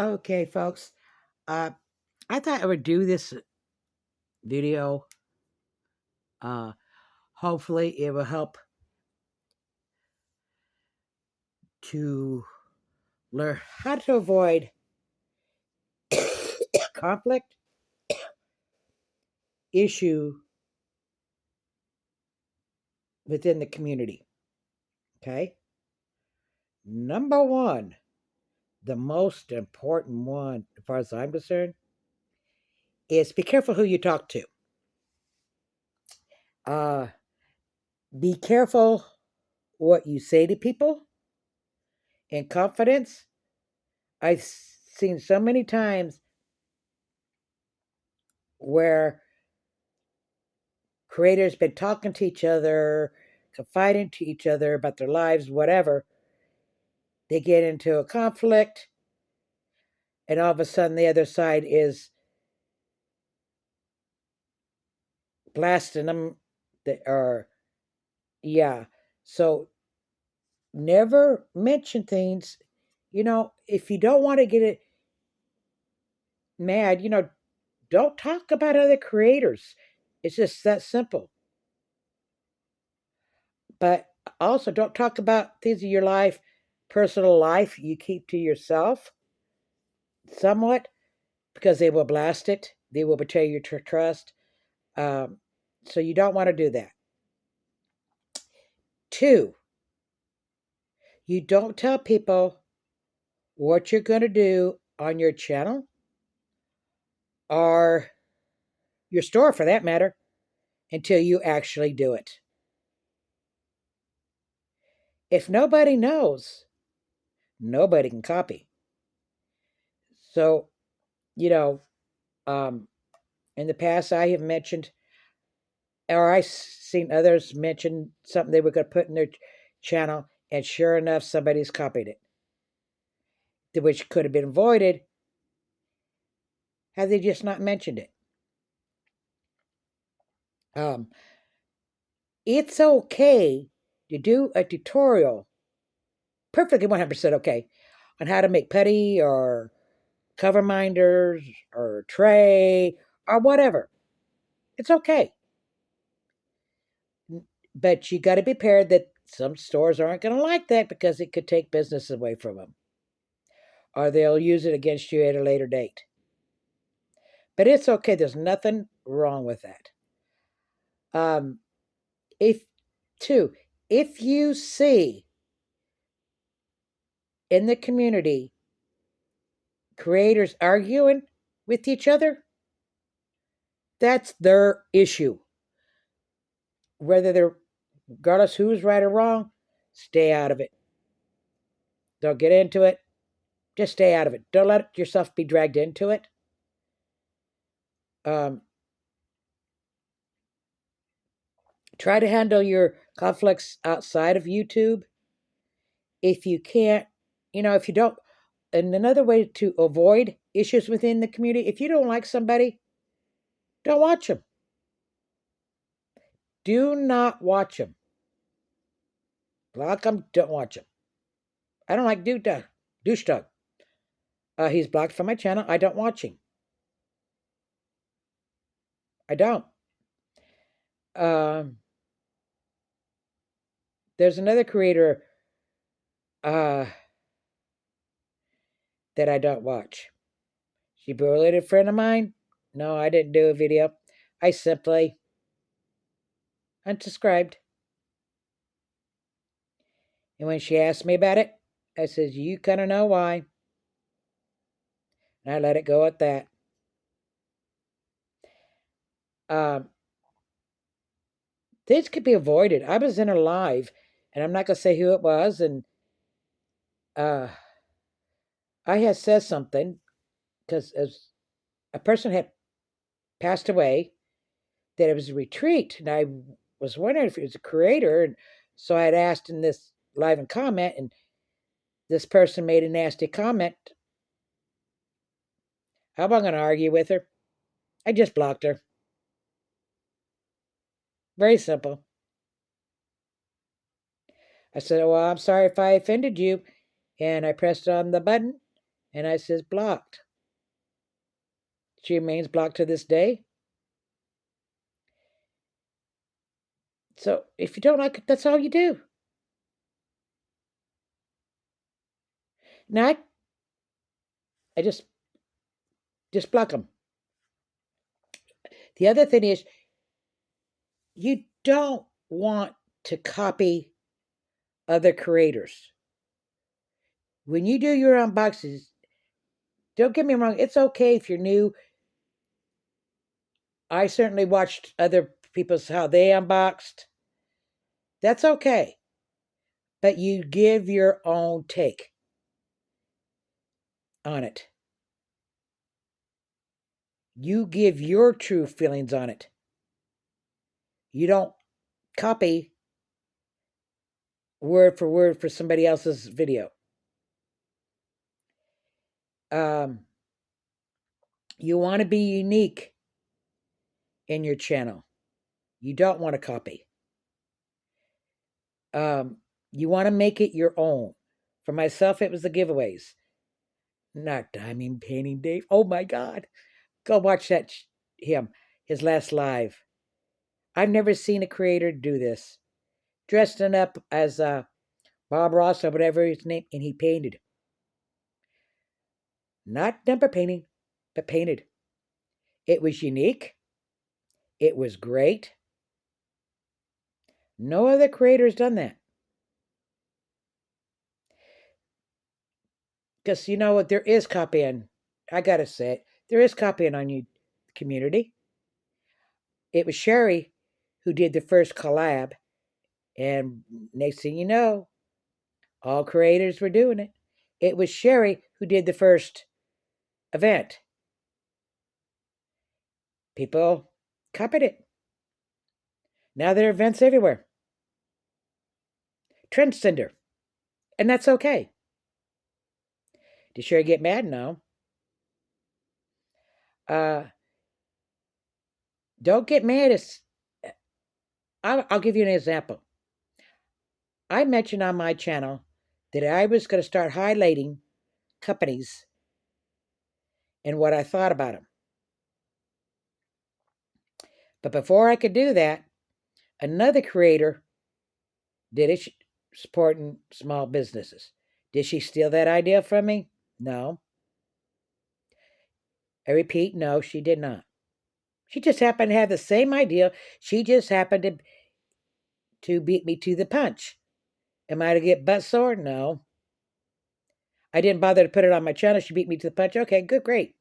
Okay, folks. Uh, I thought I would do this video. Uh, Hopefully, it will help to learn how to avoid conflict issue within the community. Okay. Number one, the most important one, as far as I'm concerned, is be careful who you talk to. Uh, be careful what you say to people in confidence. I've seen so many times where creators been talking to each other, confiding to each other about their lives, whatever. They get into a conflict, and all of a sudden the other side is blasting them. Or yeah, so never mention things. If you don't want to get it mad, don't talk about other creators. It's just that simple. But also, don't talk about things of your life, personal life, you keep to yourself somewhat, because they will blast it. They will betray your trust. Um, so you don't want to do that. Two, you don't tell people what you're going to do on your channel or your store for that matter until you actually do it. If nobody knows, nobody can copy. So, you know, um, in the past, I have mentioned, or I've seen others mention something they were going to put in their channel, and sure enough, somebody's copied it, which could have been avoided had they just not mentioned it. Um, it's okay to do a tutorial, perfectly 100% okay, on how to make putty or cover minders or tray or whatever. It's okay. But you got to be prepared that some stores aren't going to like that because it could take business away from them, or they'll use it against you at a later date. But it's okay. There's nothing wrong with that. Um, if two, if you see in the community creators arguing with each other, that's their issue. Whether they're, regardless who's right or wrong, stay out of it. Don't get into it. Just stay out of it. Don't let yourself be dragged into it. Um, Try to handle your conflicts outside of YouTube. If you can't, if you don't, and another way to avoid issues within the community, if you don't like somebody, don't watch them. Do not watch them. Block them, don't watch them. I don't like Douche Dog. He's blocked from my channel. I don't watch him. I don't. Um, there's another creator uh, that I don't watch. She bullied a friend of mine. No, I didn't do a video. I simply unsubscribed. And when she asked me about it, I says, you kind of know why. And I let it go at that. Um, this could be avoided. I was in a live, and I'm not going to say who it was, and uh, I had said something because as a person had passed away, that it was a retreat, and I was wondering if it was a creator, and so I had asked in this live and comment, and this person made a nasty comment. How am I going to argue with her? I just blocked her. Very simple. I said, well, I'm sorry if I offended you. And I pressed on the button And I says, blocked. She remains blocked to this day. So if you don't like it, that's all you do. Now I just block them. The other thing is, you don't want to copy other creators. When you do your unboxings, don't get me wrong, it's okay if you're new. I certainly watched other people's how they unboxed. That's okay. But you give your own take on it. You give your true feelings on it. You don't copy word for somebody else's video. You want to be unique in your channel. You don't want to copy. You want to make it your own. For myself, it was the giveaways, not Diamond Painting Dave. Oh my God. Go watch his last live. I've never seen a creator do this. Dressing up as Bob Ross or whatever his name, and he painted. Not number painting, but painted. It was unique. It was great. No other creator's done that. Because you know what? There is copying. I gotta say it. There is copying on you, community. It was Sherry who did the first collab. And next thing you know, all creators were doing it. It was Sherry who did the first event. People copied it. Now there are events everywhere. Trendsetter. And that's okay. Did Sherry get mad? No. Don't get mad. I'll give you an example. I mentioned on my channel that I was going to start highlighting companies and what I thought about them. But before I could do that, another creator did it, supporting small businesses. Did she steal that idea from me? No. I repeat, no, she did not. She just happened to have the same idea. She just happened to beat me to the punch. Am I to get butt sore? No. I didn't bother to put it on my channel. She beat me to the punch. Okay, good, great.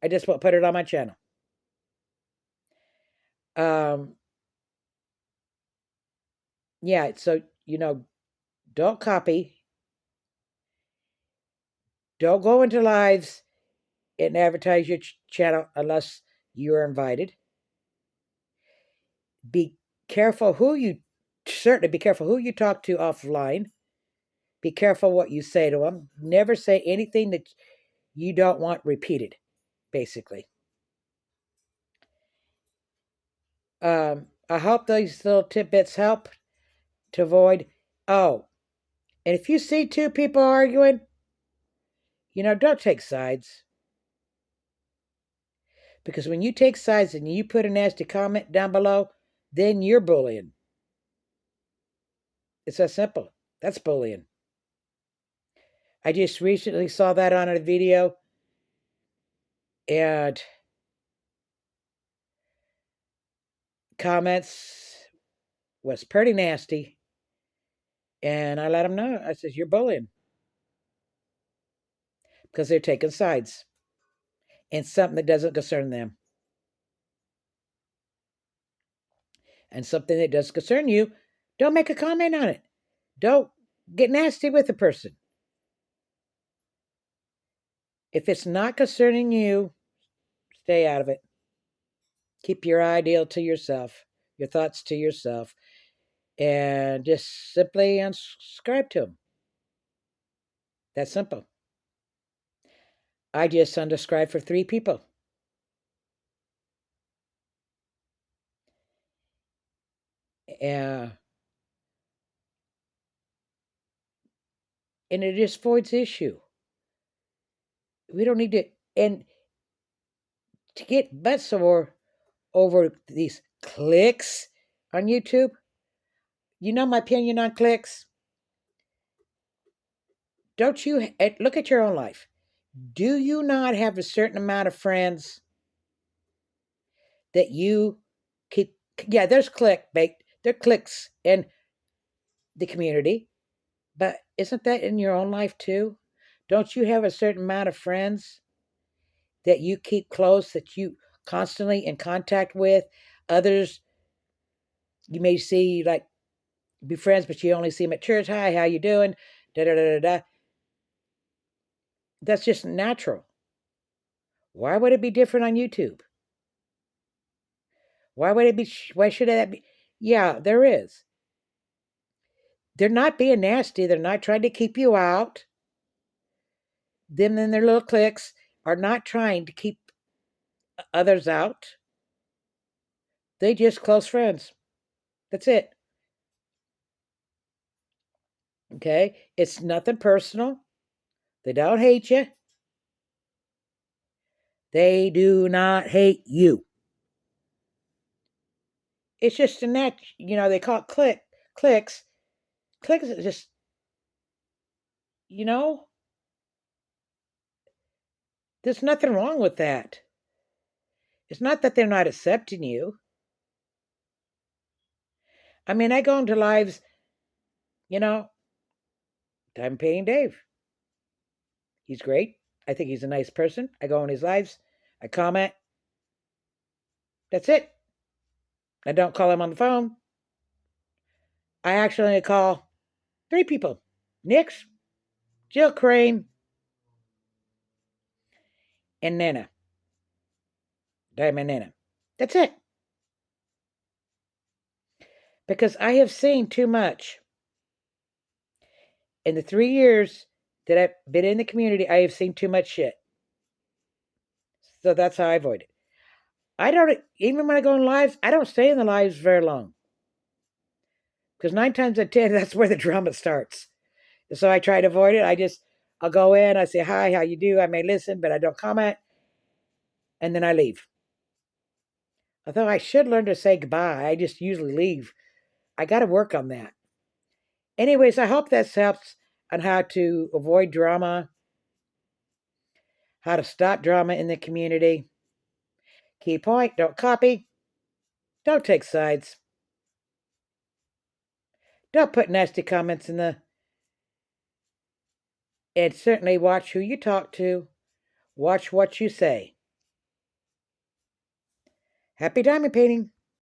I just won't put it on my channel. Yeah, so, don't copy. Don't go into lives and advertise your channel unless you're invited. Be careful certainly be careful who you talk to offline. Be careful what you say to them. Never say anything that you don't want repeated, basically. I hope these little tidbits help to avoid. Oh, and if you see two people arguing, don't take sides. Because when you take sides and you put a nasty comment down below, then you're bullying. It's that simple. That's bullying. I just recently saw that on a video, and comments was pretty nasty. And I let them know. I says, you're bullying. Because they're taking sides in something that doesn't concern them. And something that does concern you, don't make a comment on it. Don't get nasty with the person. If it's not concerning you, stay out of it. Keep your ideal to yourself, your thoughts to yourself, and just simply unsubscribe to them. That's simple. I just unsubscribed for 3 people. And it just avoids issue. We don't need to, and to get butt sore over these clicks on YouTube. You know my opinion on clicks? Don't you look at your own life? Do you not have a certain amount of friends that you keep? Yeah, there's clickbait. There are clicks in the community, but isn't that in your own life too? Don't you have a certain amount of friends that you keep close, that you constantly in contact with? Others you may see, like, be friends, but you only see them at church. Hi, how you doing? Da da da da da. That's just natural. Why would it be different on YouTube? Why would it be? Why should that be? Yeah, there is. They're not being nasty. They're not trying to keep you out. Them and their little cliques are not trying to keep others out. They just close friends. That's it. Okay? It's nothing personal. They don't hate you. They do not hate you. It's just a they call it clicks. Clicks is just, you know, there's nothing wrong with that. It's not that they're not accepting you. I mean, I go into lives, you know, I'm paying Dave. He's great. I think he's a nice person. I go in his lives. I comment. That's it. I don't call him on the phone. I actually call 3 people: Nix, Jill Crane, and Nana. Diamond Nana. That's it. Because I have seen too much. In the 3 years that I've been in the community, I have seen too much shit. So that's how I avoid it. I don't, even when I go in lives, I don't stay in the lives very long. Because 9 times out of 10, that's where the drama starts. So I try to avoid it. I'll go in, I say, hi, how you do? I may listen, but I don't comment. And then I leave. Although I should learn to say goodbye. I just usually leave. I got to work on that. Anyways, I hope this helps on how to avoid drama, how to stop drama in the community. Key point: don't copy, don't take sides, don't put nasty comments in the. And certainly watch who you talk to, watch what you say. Happy diamond painting!